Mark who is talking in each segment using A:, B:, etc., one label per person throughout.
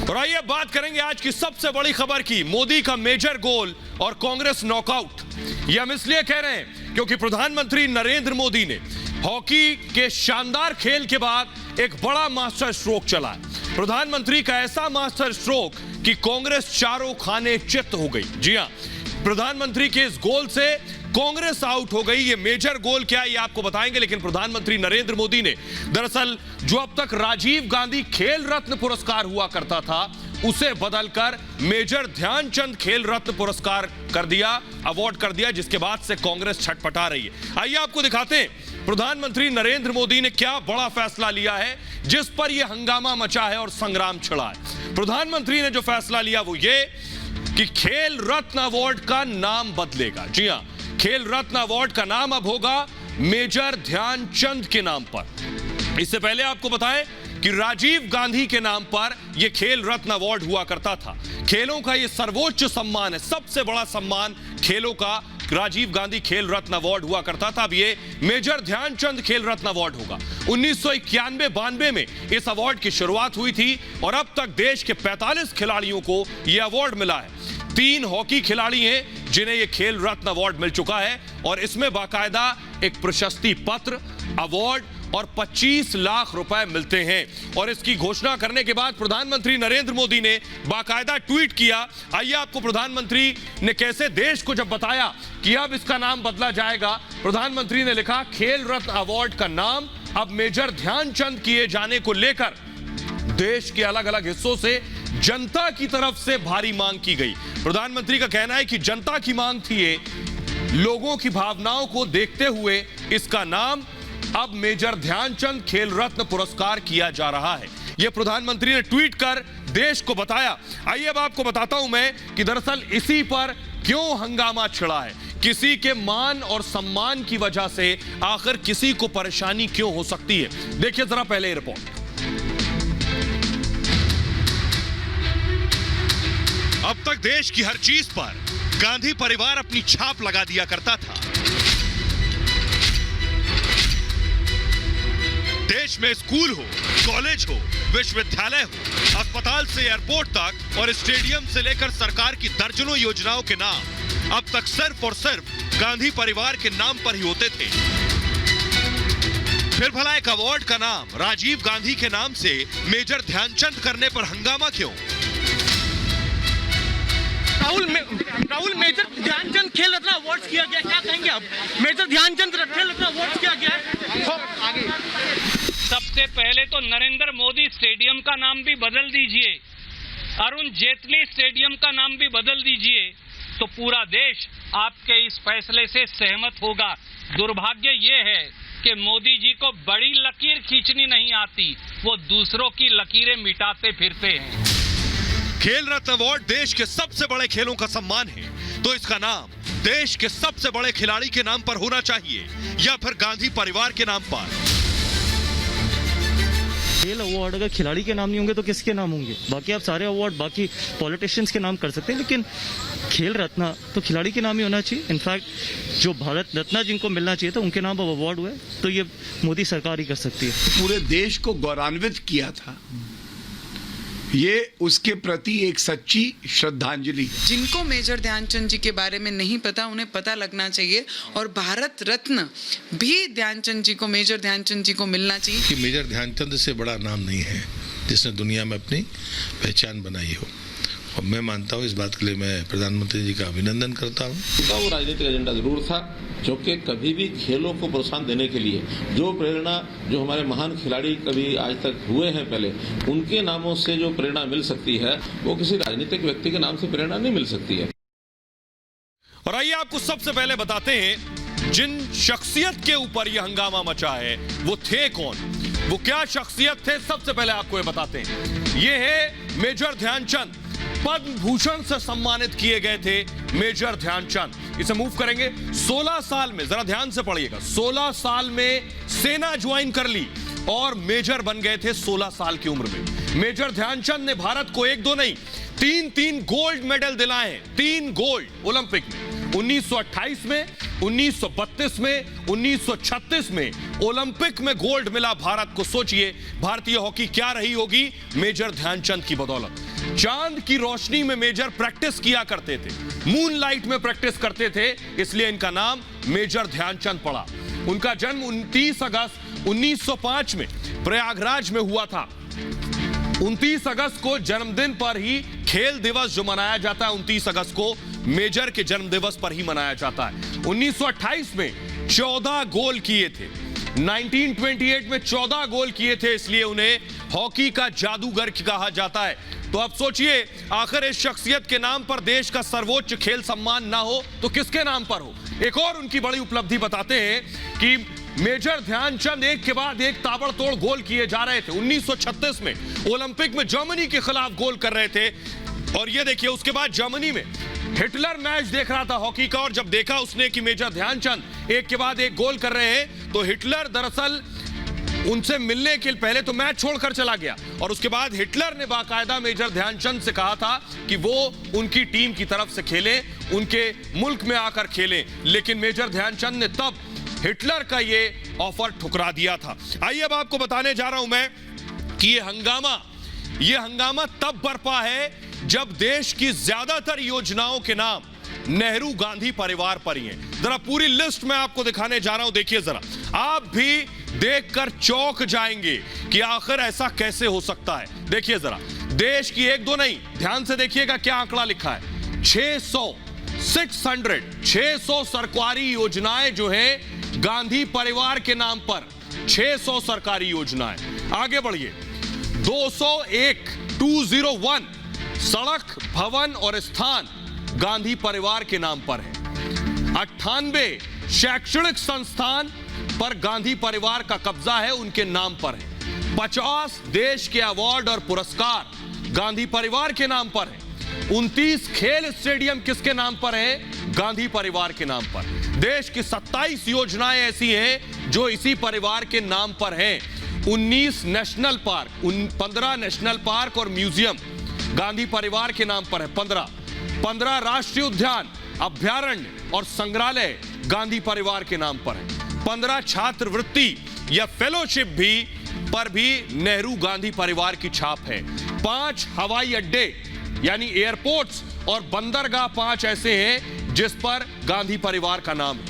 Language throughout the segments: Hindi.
A: और आइए बात करेंगे आज की सबसे बड़ी खबर की, मोदी का मेजर गोल और कांग्रेस नॉकआउट। यह हम इसलिए कह रहे हैं क्योंकि प्रधानमंत्री नरेंद्र मोदी ने हॉकी के शानदार खेल के बाद एक बड़ा मास्टर स्ट्रोक चला है। प्रधानमंत्री का ऐसा मास्टर स्ट्रोक कि कांग्रेस चारों खाने चित हो गई। जी हां, प्रधानमंत्री के इस गोल से कांग्रेस आउट हो गई। ये मेजर गोल क्या है ये आपको बताएंगे, लेकिन प्रधानमंत्री नरेंद्र मोदी ने दरअसल जो अब तक राजीव गांधी खेल रत्न पुरस्कार हुआ करता था उसे बदलकर मेजर ध्यानचंद खेल रत्न पुरस्कार कर दिया, अवार्ड कर दिया, जिसके बाद से कांग्रेस छटपटा रही है। आइए आपको दिखाते हैं प्रधानमंत्री नरेंद्र मोदी ने क्या बड़ा फैसला लिया है जिस पर यह हंगामा मचा है और संग्राम छिड़ा है। प्रधानमंत्री ने जो फैसला लिया वो ये कि खेल रत्न अवार्ड का नाम बदलेगा। जी हां, खेल रत्न अवार्ड का नाम अब होगा मेजर ध्यानचंद के नाम पर। इससे पहले आपको बताएं कि राजीव गांधी के नाम पर यह खेल रत्न अवार्ड हुआ करता था। खेलों का यह सर्वोच्च सम्मान है, सबसे बड़ा सम्मान खेलों का राजीव गांधी खेल रत्न अवार्ड हुआ करता था। अब ये मेजर ध्यानचंद खेल रत्न अवार्ड होगा। 1991-92 में इस अवार्ड की शुरुआत हुई थी और अब तक देश के 45 खिलाड़ियों को यह अवार्ड मिला है। 3 हॉकी खिलाड़ी हैं जिन्हें यह खेल रत्न अवार्ड मिल चुका है और इसमें बाकायदा एक प्रशस्ति पत्र, अवार्ड और 25 लाख रुपए मिलते हैं। और इसकी घोषणा करने के बाद प्रधानमंत्री नरेंद्र मोदी ने बाकायदा ट्वीट किया। आइए आपको प्रधानमंत्री ने कैसे देश को जब बताया कि अब इसका नाम बदला जाएगा, प्रधानमंत्री ने लिखा खेल रत्न अवार्ड का नाम अब मेजर ध्यानचंद किए जाने को लेकर देश के अलग अलग हिस्सों से जनता की तरफ से भारी मांग की गई। प्रधानमंत्री का कहना है कि जनता की मांग थी ये, लोगों की भावनाओं को देखते हुए इसका नाम अब मेजर ध्यानचंद खेल रत्न पुरस्कार किया जा रहा है। यह प्रधानमंत्री ने ट्वीट कर देश को बताया। आइए अब आपको बताता हूं मैं कि दरअसल इसी पर क्यों हंगामा छिड़ा है, किसी के मान और सम्मान की वजह से आखिर किसी को परेशानी क्यों हो सकती है। देखिए जरा पहले रिपोर्ट। अब तक देश की हर चीज पर गांधी परिवार अपनी छाप लगा दिया करता था। देश में स्कूल हो, कॉलेज हो, विश्वविद्यालय हो, अस्पताल से एयरपोर्ट तक और स्टेडियम से लेकर सरकार की दर्जनों योजनाओं के नाम अब तक सिर्फ और सिर्फ गांधी परिवार के नाम पर ही होते थे। फिर भला एक अवार्ड का नाम राजीव गांधी के नाम से मेजर ध्यानचंद करने पर हंगामा क्यों?
B: राहुल, मेजर ध्यानचंद खेल रत्न अवार्ड किया गया, क्या कहेंगे आप? मेजर ध्यानचंद खेल रत्न अवार्ड किया गया है।
C: सबसे पहले तो नरेंद्र मोदी स्टेडियम का नाम भी बदल दीजिए, अरुण जेटली स्टेडियम का नाम भी बदल दीजिए, तो पूरा देश आपके इस फैसले से सहमत होगा। दुर्भाग्य ये है कि मोदी जी को बड़ी लकीर खींचनी नहीं आती, वो दूसरों की लकीरें मिटाते फिरते हैं।
A: खेल रत्न अवार्ड देश के सबसे बड़े खेलों का सम्मान है, तो इसका नाम देश के सबसे बड़े खिलाड़ी के नाम पर होना चाहिए या फिर गांधी परिवार के नाम पर?
D: खेल अवार्ड अगर खिलाड़ी के नाम नहीं होंगे तो किसके नाम होंगे? बाकी आप सारे अवार्ड बाकी पॉलिटिशियंस के नाम कर सकते हैं, लेकिन खेल रत्न तो खिलाड़ी के नाम ही होना चाहिए। इनफैक्ट जो भारत रत्न जिनको मिलना चाहिए था उनके नाम अब अवार्ड हुआ है, तो ये मोदी सरकार ही कर सकती है।
E: पूरे देश को गौरवान्वित किया था, ये उसके प्रति एक सच्ची श्रद्धांजलि है।
F: जिनको मेजर ध्यानचंद जी के बारे में नहीं पता उन्हें पता लगना चाहिए और भारत रत्न भी ध्यानचंद जी को, मेजर ध्यानचंद जी को मिलना चाहिए।
G: कि मेजर ध्यानचंद से बड़ा नाम नहीं है जिसने दुनिया में अपनी पहचान बनाई हो, और मैं मानता हूँ इस बात के लिए मैं प्रधानमंत्री जी का अभिनंदन करता हूँ।
H: वो राजनीतिक एजेंडा जरूर था, जो कि कभी भी खेलों को प्रोत्साहन देने के लिए जो प्रेरणा जो हमारे महान खिलाड़ी कभी आज तक हुए हैं पहले, उनके नामों से जो प्रेरणा मिल सकती है वो किसी राजनीतिक व्यक्ति के नाम से प्रेरणा नहीं मिल सकती है।
A: और आइए आपको सबसे पहले बताते हैं जिन शख्सियत के ऊपर यह हंगामा मचा है वो थे कौन, वो क्या शख्सियत थे। सबसे पहले आपको ये बताते हैं, ये है मेजर ध्यानचंद। पद्म भूषण से सम्मानित किए गए थे मेजर ध्यानचंद। इसे मूव करेंगे। 16 साल में, जरा ध्यान से पढ़िएगा, 16 साल में सेना ज्वाइन कर ली और मेजर बन गए थे 16 साल की उम्र में। मेजर ध्यानचंद ने भारत को 1-2 नहीं 3-3 गोल्ड मेडल दिलाए हैं, 3 गोल्ड ओलंपिक में। 1928 में, 1932 में, 1936 में ओलंपिक में गोल्ड मिला भारत को। सोचिए भारतीय हॉकी क्या रही होगी मेजर ध्यानचंद की बदौलत। चांद की रोशनी में मेजर प्रैक्टिस किया करते थे, मूनलाइट में प्रैक्टिस करते थे, इसलिए इनका नाम मेजर ध्यानचंद पड़ा। उनका जन्म 29 अगस्त 1905 में प्रयागराज में हुआ था। 29 अगस्त को जन्मदिन पर ही खेल दिवस जो मनाया जाता है, 29 अगस्त को मेजर के जन्म दिवस पर ही मनाया जाता है। 1928 में 14 गोल किए थे, 1928 में 14 गोल किए थे, इसलिए उन्हें हॉकी का जादूगर कहा जाता है। तो अब सोचिए आखिर इस शख्सियत के नाम पर देश का सर्वोच्च खेल सम्मान ना हो तो किसके नाम पर हो। एक और उनकी बड़ी उपलब्धि बताते हैं कि मेजर ध्यानचंद एक के बाद एक ताबड़तोड़ गोल किए जा रहे थे। 1936 में ओलंपिक में जर्मनी के खिलाफ गोल कर रहे थे, और ये देखिए उसके बाद जर्मनी में हिटलर मैच देख रहा था हॉकी का, और जब देखा उसने कि मेजर ध्यानचंद एक के बाद एक गोल कर रहे हैं, तो हिटलर दरअसल उनसे मिलने के पहले तो मैच छोड़कर चला गया, और उसके बाद हिटलर ने बाकायदा मेजर ध्यानचंद से कहा था कि वो उनकी टीम की तरफ से खेलें, उनके मुल्क में आकर खेलें, लेकिन मेजर ध्यानचंद ने तब हिटलर का ये ऑफर ठुकरा दिया था। आइए अब आपको बताने जा रहा हूं मैं कि ये हंगामा तब बरपा है जब देश की ज्यादातर योजनाओं के नाम नेहरू गांधी परिवार पर ही हैं। जरा पूरी लिस्ट मैं आपको दिखाने जा रहा हूं, देखिए जरा, आप भी देखकर चौंक जाएंगे कि आखिर ऐसा कैसे हो सकता है। देखिए जरा, देश की एक दो नहीं, ध्यान से देखिएगा क्या आंकड़ा लिखा है, 600 सरकारी योजनाएं जो है गांधी परिवार के नाम पर, 600 सरकारी योजनाएं। आगे बढ़िए, 201 सड़क, भवन और स्थान गांधी परिवार के नाम पर है। 98 शैक्षणिक संस्थान पर गांधी परिवार का कब्जा है, उनके नाम पर है। 50 देश के अवार्ड और पुरस्कार गांधी परिवार के नाम पर है। 29 खेल स्टेडियम किसके नाम पर है? गांधी परिवार के नाम पर। देश की 27 योजनाएं ऐसी हैं जो इसी परिवार के नाम पर हैं। 19 नेशनल पार्क, 15 नेशनल पार्क और म्यूजियम गांधी परिवार के नाम पर है। 15 राष्ट्रीय उद्यान, अभ्यारण्य और संग्रहालय गांधी परिवार के नाम पर है। 15 छात्रवृत्ति या फेलोशिप पर भी नेहरू गांधी परिवार की छाप है। 5 हवाई अड्डे यानी एयरपोर्ट्स और बंदरगाह 5 ऐसे हैं जिस पर गांधी परिवार का नाम है।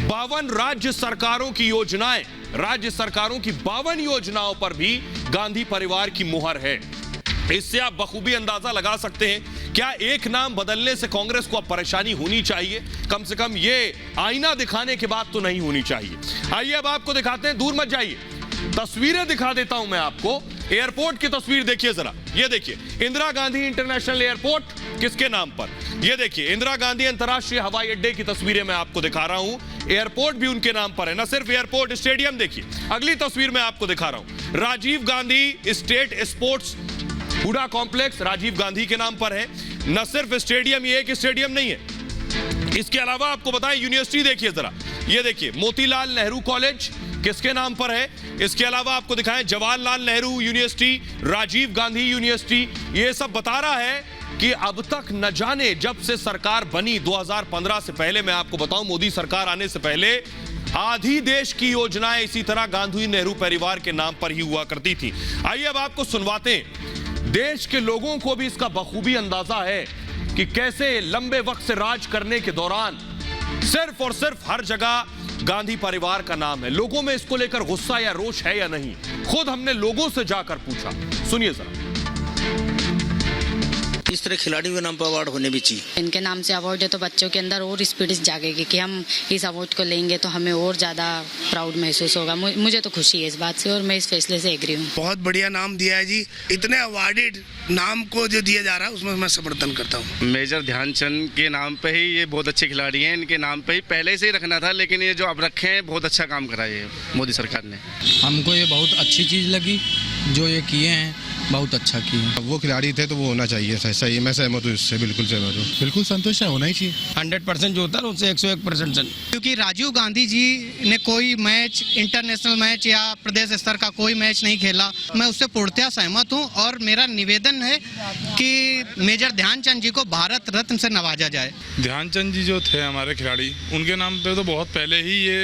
A: 52 राज्य सरकारों की योजनाएं, राज्य सरकारों की 52 योजनाओं पर भी गांधी परिवार की मुहर है। इससे आप बखूबी अंदाजा लगा सकते हैं क्या एक नाम बदलने से कांग्रेस को अब परेशानी होनी चाहिए? कम से कम ये आईना दिखाने के बाद तो नहीं होनी चाहिए। आइए अब आपको दिखाते हैं, दूर मत जाइए, तस्वीरें दिखा देता हूं मैं आपको। एयरपोर्ट की तस्वीर देखिए जरा, ये देखिए इंदिरा गांधी इंटरनेशनल एयरपोर्ट किसके नाम पर? ये देखिए इंदिरा गांधी अंतर्राष्ट्रीय हवाई अड्डे की तस्वीरें मैं आपको दिखा रहा हूं, एयरपोर्ट भी उनके नाम पर है। न सिर्फ एयरपोर्ट, स्टेडियम देखिए, अगली तस्वीर मैं आपको दिखा रहा हूं, Rajiv Gandhi state sports Huda complex Rajiv Gandhi के नाम पर है। न सिर्फ स्टेडियम, ये एक स्टेडियम नहीं है, इसके अलावा आपको बताएं यूनिवर्सिटी देखिए जरा, ये देखिए मोतीलाल नेहरू कॉलेज किसके नाम पर है। इसके अलावा आपको दिखाएं जवाहरलाल नेहरू यूनिवर्सिटी, राजीव गांधी यूनिवर्सिटी। ये सब बता रहा है कि अब तक न जाने जब से सरकार बनी 2015 से पहले, मैं आपको बताऊं मोदी सरकार आने से पहले आधी देश की योजनाएं इसी तरह गांधी नेहरू परिवार के नाम पर ही हुआ करती थी। आइए अब आपको सुनवाते हैं, देश के लोगों को भी इसका बखूबी अंदाजा है कि कैसे लंबे वक्त से राज करने के दौरान सिर्फ और सिर्फ हर जगह गांधी परिवार का नाम है। लोगों में इसको लेकर गुस्सा या रोष है या नहीं, खुद हमने लोगों से जाकर पूछा, सुनिए जरा।
I: इस तरह खिलाड़ियों के नाम पर अवार्ड होने भी चाहिए।
J: इनके नाम से अवार्ड है तो बच्चों के अंदर और स्पिरिट जागेगी कि हम इस अवार्ड को लेंगे तो हमें और ज़्यादा प्राउड महसूस होगा। मुझे तो खुशी है इस बात से और मैं इस फैसले से एग्री हूँ।
K: बहुत बढ़िया नाम दिया है जी, इतने अवार्डेड नाम को जो दिया जा रहा है उसमें मैं समर्थन करता हूँ।
L: मेजर ध्यानचंद के नाम पे ही ये बहुत अच्छे खिलाड़ी हैं, इनके नाम पे ही पहले से ही रखना था, लेकिन ये जो अब रखे हैं बहुत अच्छा काम करा है मोदी सरकार ने।
M: हमको ये बहुत अच्छी चीज़ लगी जो ये किए हैं, बहुत अच्छा किया। वो खिलाड़ी थे तो वो होना चाहिए, सही, मैं सहमत हूँ इससे, बिल्कुल सहमत हूँ। बिल्कुल संतुष्ट है, होना ही चाहिए।
N: 100% जो होता है उससे 101%।
O: क्योंकि राजीव गांधी जी ने कोई मैच, इंटरनेशनल मैच या प्रदेश स्तर का कोई मैच नहीं खेला, मैं उससे पूर्णतः सहमत हूँ। और मेरा निवेदन है कि मेजर ध्यानचंद जी को भारत रत्न से नवाजा जाए।
P: ध्यानचंद जी जो थे हमारे खिलाड़ी, उनके नाम पे तो बहुत पहले ही ये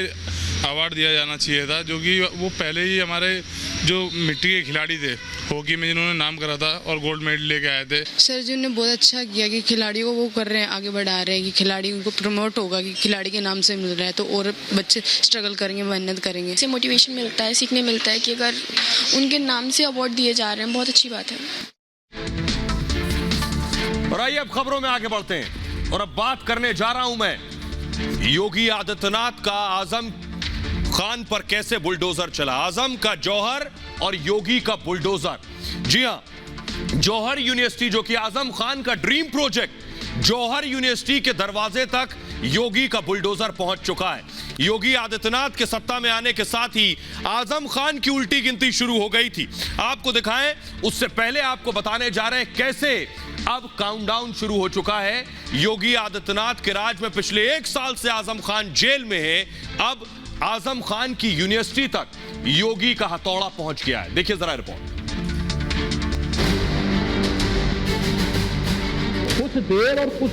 P: अवार्ड दिया जाना चाहिए था, जो कि वो पहले ही हमारे जो मिट्टी के खिलाड़ी थे हॉकी में, जिन्होंने नाम करा था और गोल्ड मेडल लेके आए थे।
Q: सर जी ने बहुत अच्छा किया कि खिलाड़ियों को वो कर रहे हैं, आगे बढ़ा रहे हैं कि खिलाड़ी उनको प्रमोट होगा कि खिलाड़ी के नाम से मिल रहा है तो और बच्चे स्ट्रगल करेंगे, मेहनत करेंगे।
R: इससे मोटिवेशन मिलता है, सीखने मिलता है कि अगर उनके नाम से अवार्ड दिए जा रहे हैं, बहुत अच्छी बात है।
A: और आइए अब खबरों में आगे बढ़ते हैं और अब बात करने जा रहा हूं मैं योगी आदित्यनाथ का आजम खान पर कैसे बुलडोजर चला। आजम का जौहर और योगी का बुलडोजर। जी हां, जौहर यूनिवर्सिटी जो कि आजम खान का ड्रीम प्रोजेक्ट, जौहर यूनिवर्सिटी के दरवाजे तक योगी का बुलडोजर पहुंच चुका है। योगी आदित्यनाथ के सत्ता में आने के साथ ही आजम खान की उल्टी गिनती शुरू हो गई थी। आपको दिखाएं, उससे पहले आपको बताने जा रहे हैं कैसे अब काउंटडाउन शुरू हो चुका है। योगी आदित्यनाथ के राज में पिछले 1 साल से आजम खान जेल में है। अब आजम खान की यूनिवर्सिटी तक योगी का हथौड़ा पहुंच गया है। देखिए जरा रिपोर्ट।
S: कुछ देर और कुछ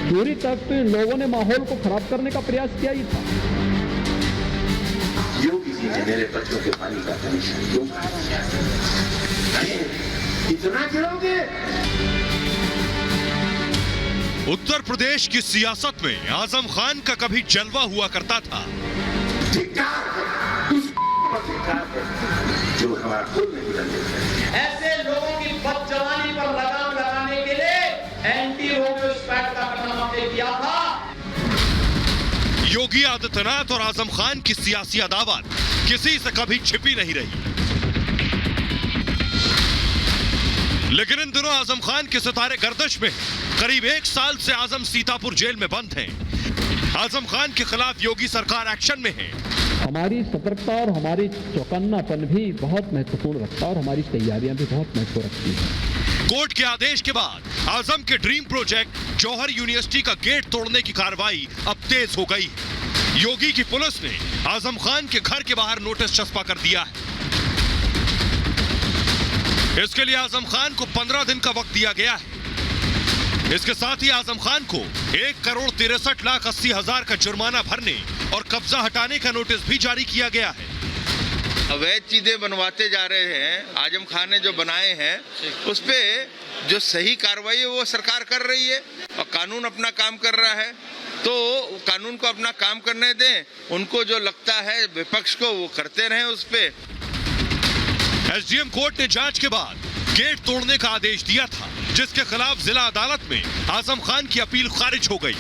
S: दूरी तक लोगों ने माहौल को खराब करने का प्रयास किया ही था।
T: योगी जी ने मेरे बच्चों के पानी का कनेक्शन क्यों इतना गिरोगे?
A: उत्तर प्रदेश की सियासत में आजम खान का कभी जलवा हुआ करता था।
T: जो हमारा खुद नहीं बनते।
U: ऐसे लोगों की बदजवानी पर लगाम लगाने के लिए एंटी रोमियो स्क्वाड का गठन हमने किया था।
A: योगी आदित्यनाथ और आजम खान की सियासी अदावत किसी से कभी छिपी नहीं रही, लेकिन इन दिनों आजम खान के सितारे गर्दिश में। करीब 1 साल से आजम सीतापुर जेल में बंद हैं। आजम खान के खिलाफ योगी सरकार एक्शन में है।
S: हमारी सतर्कता और हमारी चौकन्नापन भी बहुत महत्वपूर्ण रखता है और हमारी तैयारियां भी बहुत महत्व रखती हैं।
A: कोर्ट के आदेश के बाद आजम के ड्रीम प्रोजेक्ट जौहर यूनिवर्सिटी का गेट तोड़ने की कार्रवाई अब तेज हो गई। योगी की पुलिस ने आजम खान के घर के बाहर नोटिस चस्पा कर दिया है। इसके लिए आजम खान को 15 दिन का वक्त दिया गया है। इसके साथ ही आजम खान को 1,63,80,000 का जुर्माना भरने और कब्जा हटाने का नोटिस भी जारी किया गया है।
V: अवैध चीजें बनवाते जा रहे हैं, आजम खान ने जो बनाए हैं उस पे जो सही कार्रवाई है वो सरकार कर रही है और कानून अपना काम कर रहा है, तो कानून को अपना काम करने दें। उनको जो लगता है विपक्ष को वो करते रहें उस पे।
A: एसडीएम कोर्ट ने जांच के बाद गेट तोड़ने का आदेश दिया था, जिसके खिलाफ जिला अदालत में आजम खान की अपील खारिज हो गई।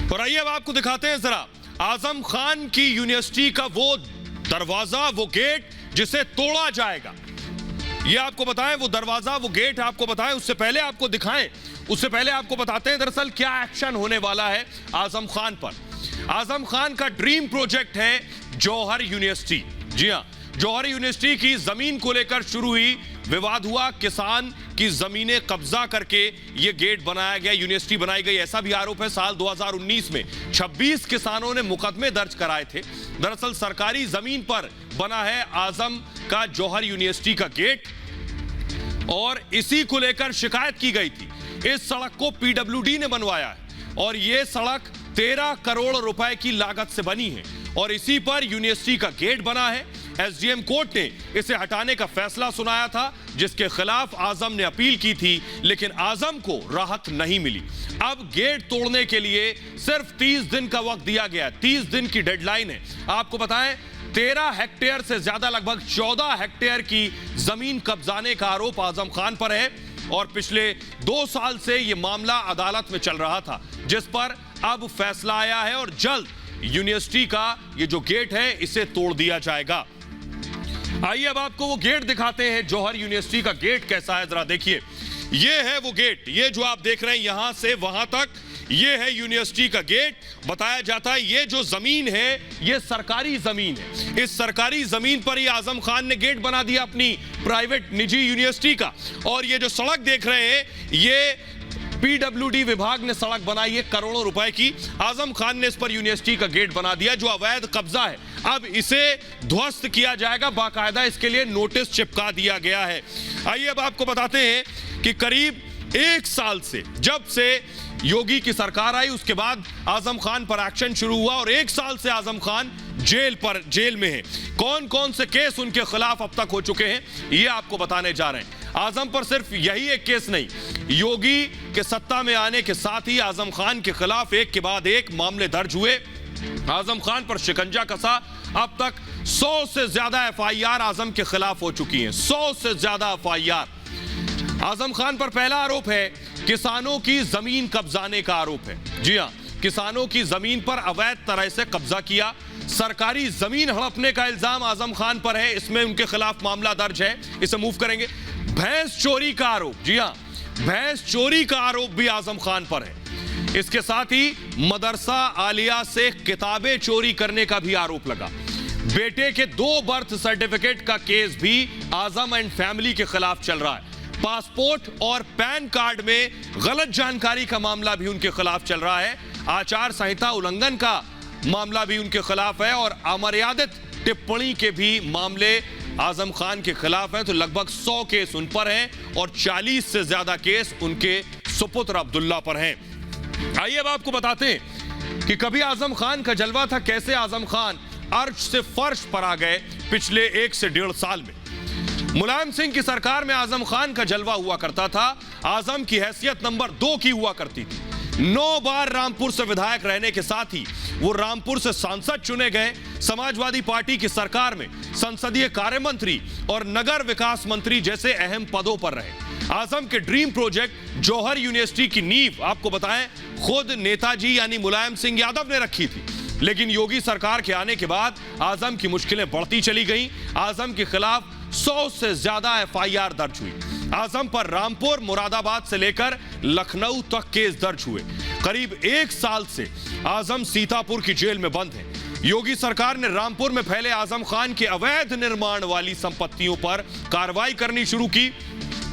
A: और आइए अब आपको दिखाते हैं जरा आजम खान की यूनिवर्सिटी का वो दरवाजा, वो गेट जिसे तोड़ा जाएगा। ये आपको बताएं, वो दरवाजा, वो गेट आपको बताएं, उससे पहले आपको दिखाएं, उससे पहले आपको बताते हैं दरअसल क्या एक्शन होने वाला है आजम खान पर। आजम खान का ड्रीम प्रोजेक्ट है जौहर यूनिवर्सिटी। जी हां, जौहर यूनिवर्सिटी की जमीन को लेकर शुरू हुई विवाद हुआ। किसान की जमीनें कब्जा करके यह गेट बनाया गया, यूनिवर्सिटी बनाई गई, ऐसा भी आरोप है। साल 2019 में 26 किसानों ने मुकदमे दर्ज कराए थे। दरअसल सरकारी जमीन पर बना है आजम का जौहर यूनिवर्सिटी का गेट और इसी को लेकर शिकायत की गई थी। इस सड़क को पीडब्ल्यूडी ने बनवाया है और यह सड़क 13 करोड़ रुपए की लागत से बनी है और इसी पर यूनिवर्सिटी का गेट बना है। एसडीएम कोर्ट ने इसे हटाने का फैसला सुनाया था, जिसके खिलाफ आजम ने अपील की थी, लेकिन आजम को राहत नहीं मिली। अब गेट तोड़ने के लिए सिर्फ 30 दिन का वक्त दिया गया है। 30 दिन की डेडलाइन है। आपको बताएं 13 हेक्टेयर से ज्यादा, लगभग 14 हेक्टेयर की जमीन कब्जाने का आरोप आजम खान पर है और पिछले 2 साल से यह मामला अदालत में चल रहा था, जिस पर अब फैसला आया है और जल्द यूनिवर्सिटी का ये जो गेट है इसे तोड़ दिया जाएगा। आइए अब आपको वो गेट दिखाते हैं। जौहर यूनिवर्सिटी का गेट कैसा है जरा देखिए। ये है वो गेट, ये जो आप देख रहे हैं यहां से वहां तक ये है यूनिवर्सिटी का गेट। बताया जाता है ये जो जमीन है ये सरकारी जमीन है। इस सरकारी जमीन पर ही आजम खान ने गेट बना दिया अपनी प्राइवेट निजी यूनिवर्सिटी का। और ये जो सड़क देख रहे हैं ये पीडब्ल्यूडी विभाग ने सड़क बनाई है करोड़ों रुपए की। आजम खान ने इस पर यूनिवर्सिटी का गेट बना दिया जो अवैध कब्जा है। अब इसे ध्वस्त किया जाएगा, बाकायदा इसके लिए नोटिस चिपका दिया गया है। आइए अब आपको बताते हैं कि करीब 1 साल से जब से योगी की सरकार आई उसके बाद आजम खान पर एक्शन शुरू हुआ और 1 साल से आजम खान जेल में है। कौन कौन से केस उनके खिलाफ अब तक हो चुके हैं ये आपको बताने जा रहे हैं। आजम पर सिर्फ यही एक केस नहीं, योगी के सत्ता में आने के साथ ही आजम खान के खिलाफ एक के बाद एक मामले दर्ज हुए। आजम खान पर शिकंजा कसा। अब तक 100 से ज्यादा एफआईआर आजम के खिलाफ हो चुकी हैं। 100 से ज्यादा एफआईआर। आजम खान पर पहला आरोप है किसानों की जमीन कब्जाने का आरोप है। जी हां, किसानों की जमीन पर अवैध तरह से कब्जा किया। सरकारी जमीन हड़पने का इल्जाम आजम खान पर है, इसमें उनके खिलाफ मामला दर्ज है। इसे मूव करेंगे। भैंस चोरी का आरोप, जी हां, भैंस चोरी का आरोप भी आजम खान पर है। इसके साथ ही मदरसा आलिया से किताबें चोरी करने का भी आरोप लगा। बेटे के 2 बर्थ सर्टिफिकेट का केस भी आजम एंड फैमिली के खिलाफ चल रहा है। पासपोर्ट और पैन कार्ड में गलत जानकारी का मामला भी उनके खिलाफ चल रहा है। आचार संहिता उल्लंघन का मामला भी उनके खिलाफ है और अमर्यादित टिप्पणी के भी मामले आजम खान के खिलाफ हैं। तो लगभग 100 केस उन पर हैं और 40 से ज्यादा केस उनके सुपुत्र अब्दुल्ला पर हैं। आइए अब आपको बताते हैं कि कभी आजम खान का जलवा था, कैसे आजम खान अर्श से फर्श पर आ गए पिछले 1 से 1.5 साल में। मुलायम सिंह की सरकार में आजम खान का जलवा हुआ करता था। आजम की हैसियत नंबर 2 की हुआ करती थी। 9 बार रामपुर से विधायक रहने के साथ ही वो रामपुर से सांसद चुने गए। समाजवादी पार्टी की सरकार में संसदीय कार्य मंत्री और नगर विकास मंत्री जैसे अहम पदों पर रहे। आजम के ड्रीम प्रोजेक्ट जौहर यूनिवर्सिटी की नींव आपको बताएं खुद नेताजी यानी मुलायम सिंह यादव ने रखी थी। लेकिन योगी सरकार के आने के बाद आजम की मुश्किलें बढ़ती चली गईं। आजम के खिलाफ 100 से ज्यादा एफआईआर दर्ज हुई। आजम पर रामपुर, मुरादाबाद से लेकर लखनऊ तक केस दर्ज हुए। करीब 1 साल से आजम सीतापुर की जेल में बंद है। योगी सरकार ने रामपुर में फैले आजम खान के अवैध निर्माण वाली संपत्तियों पर कार्रवाई करनी शुरू की।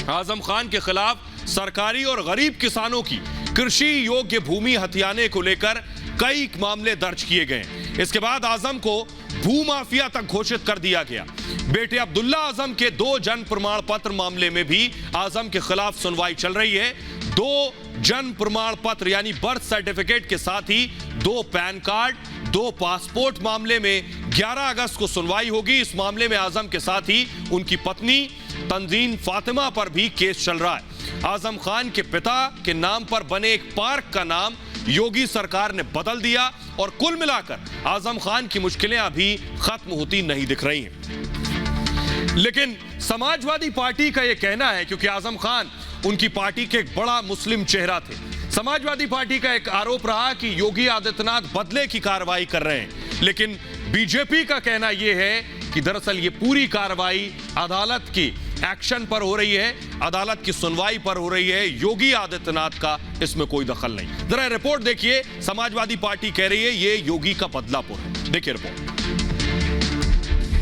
A: आजम खान के खिलाफ सरकारी और गरीब किसानों की कृषि योग्य भूमि हथियाने को लेकर कई मामले दर्ज किए गए। इसके बाद आजम को भूमाफिया तक घोषित कर दिया गया। बेटे अब्दुल्ला आजम के 2 जन्म प्रमाण पत्र मामले में भी आजम के खिलाफ सुनवाई चल रही है। 2 जन्म प्रमाण पत्र यानी बर्थ सर्टिफिकेट के साथ ही 2 पैन कार्ड, 2 पासपोर्ट मामले में 11 अगस्त को सुनवाई होगी। इस मामले में आजम के साथ ही उनकी पत्नी तंजीन फातिमा पर भी केस चल रहा है। आजम खान के पिता के नाम पर बने एक पार्क का नाम योगी सरकार ने बदल दिया और कुल मिलाकर आजम खान की मुश्किलें अभी खत्म होती नहीं दिख रही हैं। लेकिन समाजवादी पार्टी का यह कहना है, क्योंकि आजम खान उनकी पार्टी के एक बड़ा मुस्लिम चेहरा थे, समाजवादी पार्टी का एक आरोप रहा कि योगी आदित्यनाथ बदले की कार्रवाई कर रहे हैं। लेकिन बीजेपी का कहना यह है कि दरअसल ये पूरी कार्रवाई अदालत की एक्शन पर हो रही है, अदालत की सुनवाई पर हो रही है। योगी आदित्यनाथ का इसमें कोई दखल नहीं। जरा रिपोर्ट देखिए। समाजवादी पार्टी कह रही है ये योगी का बदलापुर है। देखिए रिपोर्ट।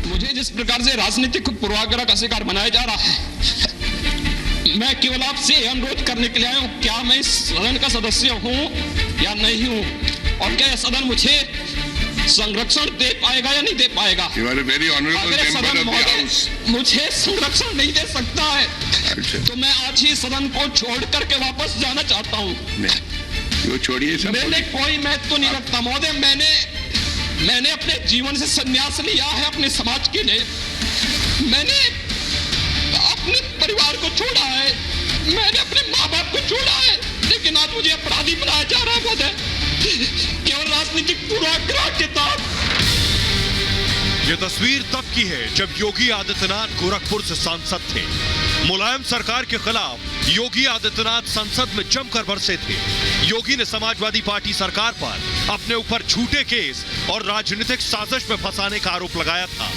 B: मुझे जिस प्रकार से राजनीतिक पूर्वाग्रह का शिकार बनाया जा रहा है, मैं केवल आपसे अनुरोध करने के लिए आया हूँ, क्या मैं इस सदन का सदस्य हूँ या नहीं हूँ, और क्या यह सदन मुझे संरक्षण दे पाएगा या नहीं दे पाएगा। अगर सदन मुझे संरक्षण नहीं दे सकता है तो मैं आज ही सदन को छोड़ करके वापस जाना चाहता हूँ।
E: छोड़िए,
B: मैंने कोई महत्व नहीं रखता महोदय। मैंने अपने जीवन से संन्यास लिया है अपने समाज के लिए। मैंने अपने परिवार को छोड़ा है, मैंने अपने माँ बाप को छोड़ा है, लेकिन आज मुझे अपराधी बनाया जा रहा है महोदय, केवल राजनीतिक पूर्वाग्रह के तहत।
A: ये तस्वीर तब की है जब योगी आदित्यनाथ गोरखपुर से सांसद थे। मुलायम सरकार के खिलाफ योगी आदित्यनाथ संसद में जमकर बरसे थे। योगी ने समाजवादी पार्टी सरकार पर अपने ऊपर झूठे केस और राजनीतिक साजिश में फंसाने का आरोप लगाया था।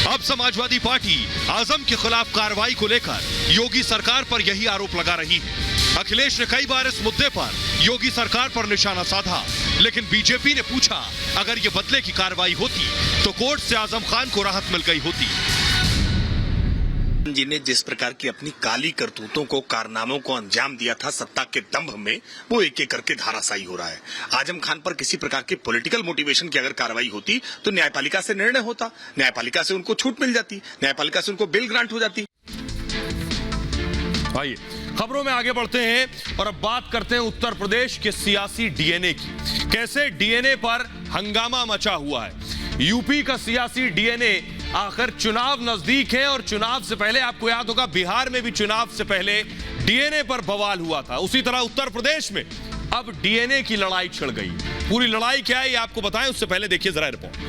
A: अब समाजवादी पार्टी आजम के खिलाफ कार्रवाई को लेकर योगी सरकार पर यही आरोप लगा रही है। अखिलेश ने कई बार इस मुद्दे पर योगी सरकार पर निशाना साधा, लेकिन बीजेपी ने पूछा अगर ये बदले की कार्रवाई होती तो कोर्ट से आजम खान को राहत मिल गई होती।
C: जी ने जिस प्रकार की अपनी काली करतूतों को, कारनामों को अंजाम दिया था सत्ता के दंभ में, वो एक एक करके धाराशायी हो रहा है। आजम खान पर किसी प्रकार की पॉलिटिकल मोटिवेशन की अगर कार्रवाई होती तो न्यायपालिका से निर्णय होता, न्यायपालिका से उनको छूट मिल जाती, न्यायपालिका से उनको बेल ग्रांट हो जाती।
A: आइए खबरों में आगे बढ़ते हैं और अब बात करते हैं उत्तर प्रदेश के सियासी डीएनए की। कैसे डीएनए पर हंगामा मचा हुआ है। यूपी का सियासी डीएनए, आखिर चुनाव नजदीक है और चुनाव से पहले आपको याद होगा बिहार में भी चुनाव से पहले डीएनए पर बवाल हुआ था। उसी तरह उत्तर प्रदेश में अब डीएनए की लड़ाई छिड़ गई। पूरी लड़ाई क्या है ये आपको बताएं, उससे पहले देखिए जरा रिपोर्ट।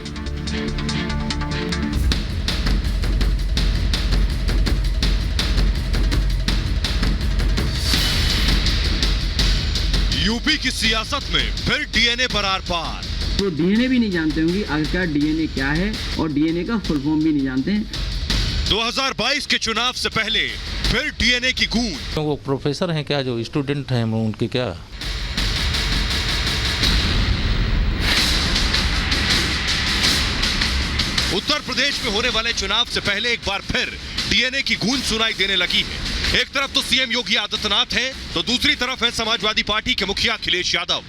A: यूपी की सियासत में फिर डीएनए पर आर पार।
D: तो डीएनए भी नहीं जानते होंगे आखिरकार डीएनए क्या है और डीएनए का फुल फॉर्म भी नहीं जानते हैं।
A: 2022 के चुनाव से पहले फिर डीएनए की गूंज।
W: तो वो प्रोफेसर हैं क्या, जो स्टूडेंट हैं उनके क्या?
A: उत्तर प्रदेश में होने वाले चुनाव से पहले एक बार फिर डीएनए की गूंज सुनाई देने लगी है। एक तरफ तो सीएम योगी आदित्यनाथ हैं, तो दूसरी तरफ है समाजवादी पार्टी के मुखिया अखिलेश यादव।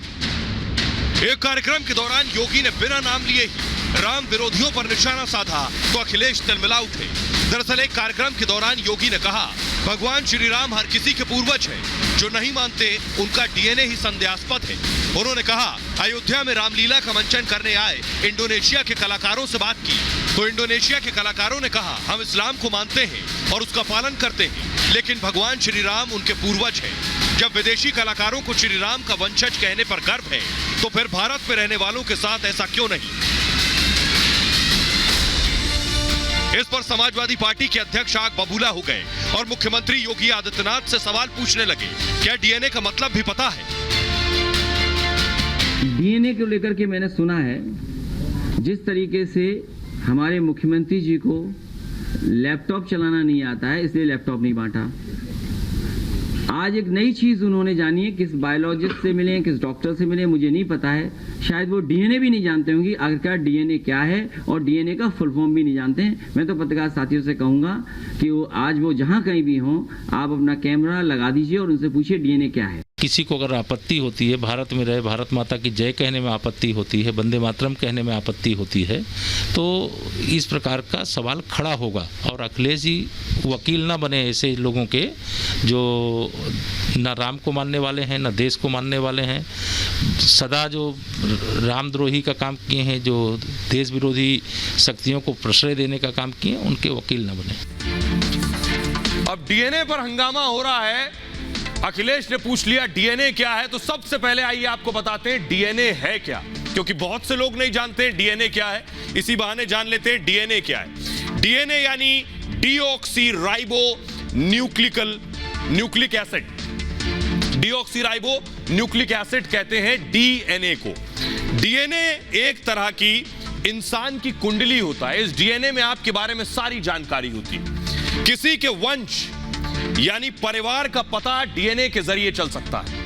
A: एक कार्यक्रम के दौरान योगी ने बिना नाम लिए ही राम विरोधियों पर निशाना साधा तो अखिलेश तिलमिला उठे। दरअसल एक कार्यक्रम के दौरान योगी ने कहा भगवान श्री राम हर किसी के पूर्वज हैं, जो नहीं मानते उनका डीएनए ही संदेहास्पद है। उन्होंने कहा अयोध्या में रामलीला का मंचन करने आए इंडोनेशिया के कलाकारों से बात की तो इंडोनेशिया के कलाकारों ने कहा हम इस्लाम को मानते हैं और उसका पालन करते हैं, लेकिन भगवान श्री राम उनके पूर्वज हैं। जब विदेशी कलाकारों को श्री राम का वंशज कहने पर गर्व है तो फिर भारत में रहने वालों के साथ ऐसा क्यों नहीं। इस पर समाजवादी पार्टी के अध्यक्ष आग बबूला हो गए और मुख्यमंत्री योगी आदित्यनाथ से सवाल पूछने लगे, क्या डीएनए का मतलब भी पता है?
D: डीएनए को लेकर के मैंने सुना है जिस तरीके से हमारे मुख्यमंत्री जी को लैपटॉप चलाना नहीं आता है इसलिए लैपटॉप नहीं बांटा। आज एक नई चीज उन्होंने जानी है, किस बायोलॉजिस्ट से मिले, किस डॉक्टर से मिले, मुझे नहीं पता है। शायद वो डीएनए भी नहीं जानते होंगे आखिरकार डीएनए क्या है और डीएनए का फुल फॉर्म भी नहीं जानते हैं। मैं तो पत्रकार साथियों से कहूंगा कि वो जहां कहीं भी हों, आप अपना कैमरा लगा दीजिए और उनसे पूछिए डीएनए क्या है।
W: किसी को अगर आपत्ति होती है, भारत में रहे, भारत माता की जय कहने में आपत्ति होती है, वंदे मातरम कहने में आपत्ति होती है, तो इस प्रकार का सवाल खड़ा होगा। और अखिलेश जी वकील ना बने ऐसे लोगों के जो न राम को मानने वाले हैं, न देश को मानने वाले हैं, सदा जो रामद्रोही का काम किए हैं, जो देश विरोधी शक्तियों को प्रश्रय देने का काम किए, उनके वकील न बने।
A: अब डीएनए पर हंगामा हो रहा है। अखिलेश ने पूछ लिया डीएनए क्या है, तो सबसे पहले आइए आपको बताते हैं डीएनए है क्या, क्योंकि बहुत से लोग नहीं जानते हैं डीएनए क्या है। इसी बहाने जान लेते हैं डीएनए क्या है। डीएनए यानी deoxyribo nucleic acid. Deoxyribo nucleic acid कहते हैं डीएनए को। डीएनए एक तरह की इंसान की कुंडली होता है। इस डीएनए में आपके बारे में सारी जानकारी होती है। किसी के वंश यानी परिवार का पता डीएनए के जरिए चल सकता है।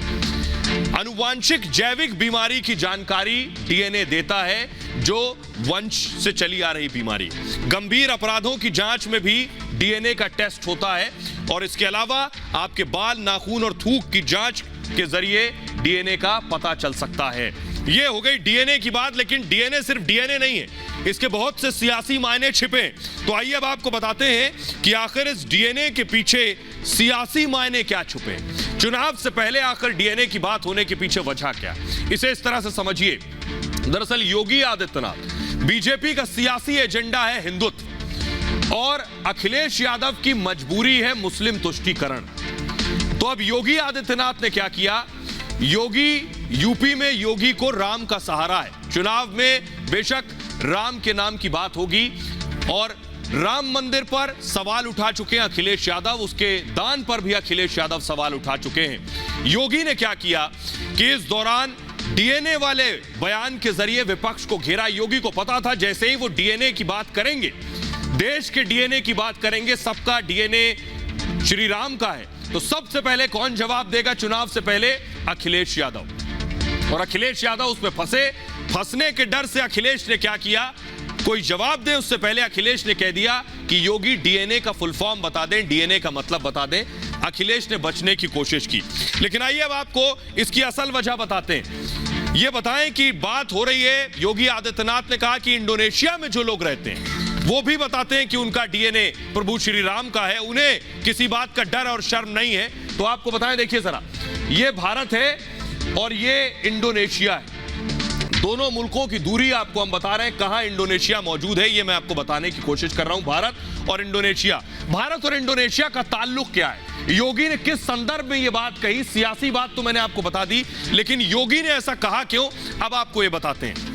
A: आनुवांशिक जैविक बीमारी की जानकारी डीएनए देता है, जो वंश से चली आ रही बीमारी। गंभीर अपराधों की जांच में भी डीएनए का टेस्ट होता है और इसके अलावा आपके बाल, नाखून और थूक की जांच के जरिए डीएनए का पता चल सकता है। ये हो गई डीएनए की बात, लेकिन डीएनए सिर्फ डीएनए नहीं है, इसके बहुत से सियासी मायने छिपे। तो आइए अब आपको बताते हैं कि आखिर इस डीएनए के पीछे सियासी मायने क्या छुपे। चुनाव से पहले आखिर डीएनए की बात होने के पीछे वजह क्या, इसे इस तरह से समझिए। दरअसल योगी आदित्यनाथ, बीजेपी का सियासी एजेंडा है हिंदुत्व और अखिलेश यादव की मजबूरी है मुस्लिम तुष्टीकरण। तो अब योगी आदित्यनाथ ने क्या किया, यूपी में योगी को राम का सहारा है। चुनाव में बेशक राम के नाम की बात होगी और राम मंदिर पर सवाल उठा चुके हैं अखिलेश यादव, उसके दान पर भी अखिलेश यादव सवाल उठा चुके हैं। योगी ने क्या किया कि इस दौरान डीएनए वाले बयान के जरिए विपक्ष को घेरा। योगी को पता था जैसे ही वो डीएनए की बात करेंगे, देश के डीएनए की बात करेंगे, सबका डीएनए श्री राम का है, तो सबसे पहले कौन जवाब देगा चुनाव से पहले? अखिलेश यादव। और अखिलेश यादव उसमें फंसने के डर से अखिलेश ने क्या किया, कोई जवाब दे उससे पहले अखिलेश ने कह दिया कि योगी डीएनए का फुल फॉर्म बता दें, डीएनए का मतलब बता दें। अखिलेश ने बचने की कोशिश की, लेकिन आइए अब आपको इसकी असल वजह बताते हैं। ये बताएं कि बात हो रही है, योगी आदित्यनाथ ने कहा कि इंडोनेशिया में जो लोग रहते हैं वो भी बताते हैं कि उनका डीएनए प्रभु श्री राम का है, उन्हें किसी बात का डर और शर्म नहीं है। तो आपको बताएं, देखिए जरा, ये भारत है और ये इंडोनेशिया है। दोनों मुल्कों की दूरी आपको हम बता रहे हैं, कहां इंडोनेशिया मौजूद है ये मैं आपको बताने की कोशिश कर रहा हूं। भारत और इंडोनेशिया, भारत और इंडोनेशिया का ताल्लुक क्या है, योगी ने किस संदर्भ में ये बात कही। सियासी बात तो मैंने आपको बता दी, लेकिन योगी ने ऐसा कहा क्यों, अब आपको ये बताते हैं।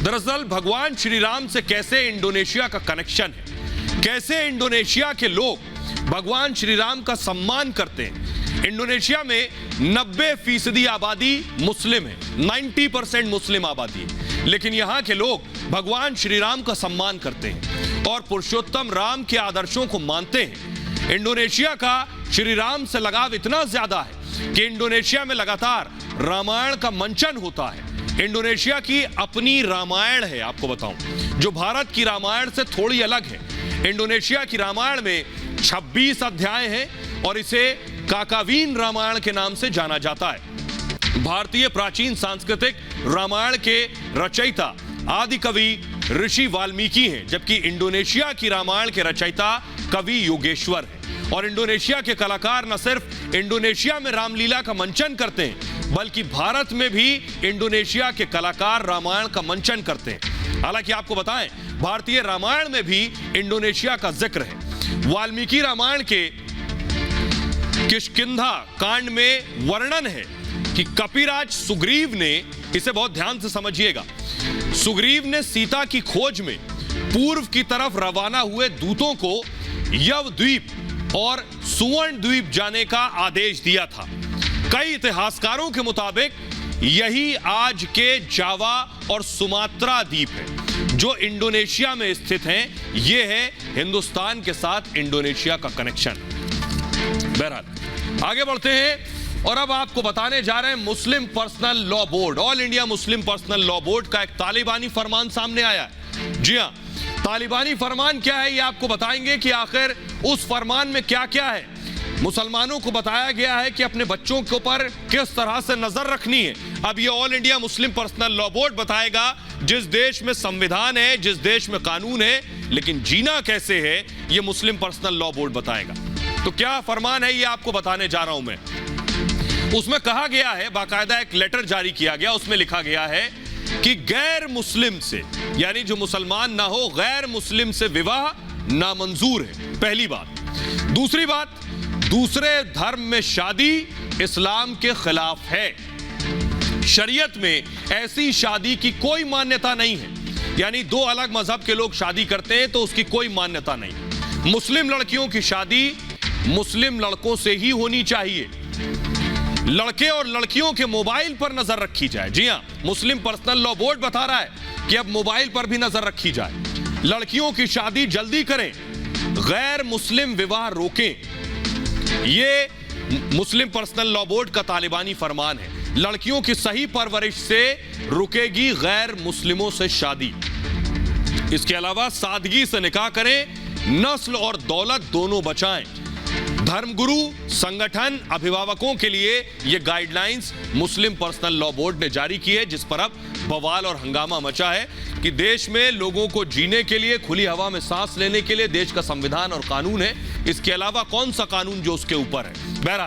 A: दरअसल भगवान श्री राम से कैसे इंडोनेशिया का कनेक्शन है, कैसे इंडोनेशिया के लोग भगवान श्री राम का सम्मान करते हैं। इंडोनेशिया में 90% आबादी मुस्लिम है, 90% मुस्लिम आबादी है, लेकिन यहां के लोग भगवान श्री राम का सम्मान करते हैं और पुरुषोत्तम राम के आदर्शों को मानते हैं। इंडोनेशिया का श्री राम से लगाव इतना ज्यादा है कि इंडोनेशिया में लगातार रामायण का मंचन होता है। इंडोनेशिया की अपनी रामायण है, आपको बताऊं, जो भारत की रामायण से थोड़ी अलग है। इंडोनेशिया की रामायण में 26 अध्याय हैं और इसे काकावीन रामायण के नाम से जाना जाता है। भारतीय प्राचीन सांस्कृतिक रामायण के रचयिता आदि कवि ऋषि वाल्मीकि हैं, जबकि इंडोनेशिया की रामायण के रचयिता कवि योगेश्वर हैं। और इंडोनेशिया के कलाकार न सिर्फ इंडोनेशिया में रामलीला का मंचन करते हैं, बल्कि भारत में भी इंडोनेशिया के कलाकार रामायण का मंचन करते हैं। हालांकि आपको बताएं, भारतीय रामायण में भी इंडोनेशिया का जिक्र है। वाल्मीकि रामायण के किष्किंधा कांड में वर्णन है कि कपिराज सुग्रीव ने, इसे बहुत ध्यान से समझिएगा, सुग्रीव ने सीता की खोज में पूर्व की तरफ रवाना हुए दूतों को यव द्वीप और सुवर्ण द्वीप जाने का आदेश दिया था। कई इतिहासकारों के मुताबिक यही आज के जावा और सुमात्रा द्वीप है जो इंडोनेशिया में स्थित हैं। यह है हिंदुस्तान के साथ इंडोनेशिया का कनेक्शन। बहरहाल आगे बढ़ते हैं और अब आपको बताने जा रहे हैं Muslim personal law board, all India Muslim personal law board का एक तालिबानी फरमान सामने आया है। जी हां, तालिबानी फरमान क्या है ये आपको बताएंगे कि आखिर उस फरमान में क्या क्या है। मुसलमानों को बताया गया है कि अपने बच्चों के ऊपर किस तरह से नजर रखनी है। अब ये all India Muslim personal law board बताएगा, जिस देश में संविधान है, जिस देश में कानून है, लेकिन जीना कैसे है ये मुस्लिम पर्सनल लॉ बोर्ड बताएगा। तो क्या फरमान है ये आपको बताने जा रहा हूं मैं। उसमें कहा गया है, बाकायदा एक लेटर जारी किया गया, उसमें लिखा गया है कि गैर मुस्लिम से, यानी जो मुसलमान ना हो, गैर मुस्लिम से विवाह नामंजूर है, पहली बात। दूसरी बात, दूसरे धर्म में शादी इस्लाम के खिलाफ है। शरीयत में ऐसी शादी की कोई मान्यता नहीं है, यानी दो अलग मजहब के लोग शादी करते हैं तो उसकी कोई मान्यता नहीं। मुस्लिम लड़कियों की शादी मुस्लिम लड़कों से ही होनी चाहिए। लड़के और लड़कियों के मोबाइल पर नजर रखी जाए। जी हां, मुस्लिम पर्सनल लॉ बोर्ड बता रहा है कि अब मोबाइल पर भी नजर रखी जाए। लड़कियों की शादी जल्दी करें, गैर मुस्लिम विवाह रोकें। ये मुस्लिम पर्सनल लॉ बोर्ड का तालिबानी फरमान है। लड़कियों की सही परवरिश से रुकेगी गैर मुस्लिमों से शादी। इसके अलावा सादगी से निकाह करें, नस्ल और दौलत दोनों बचाएं। धर्मगुरु, संगठन, अभिभावकों के लिए यह गाइडलाइंस मुस्लिम पर्सनल लॉ बोर्ड ने जारी की है, जिस पर अब बवाल और हंगामा मचा है कि देश में लोगों को जीने के लिए, खुली हवा में सांस लेने के लिए देश का संविधान और कानून है, इसके अलावा कौन सा कानून जो उसके ऊपर है। बहरहाल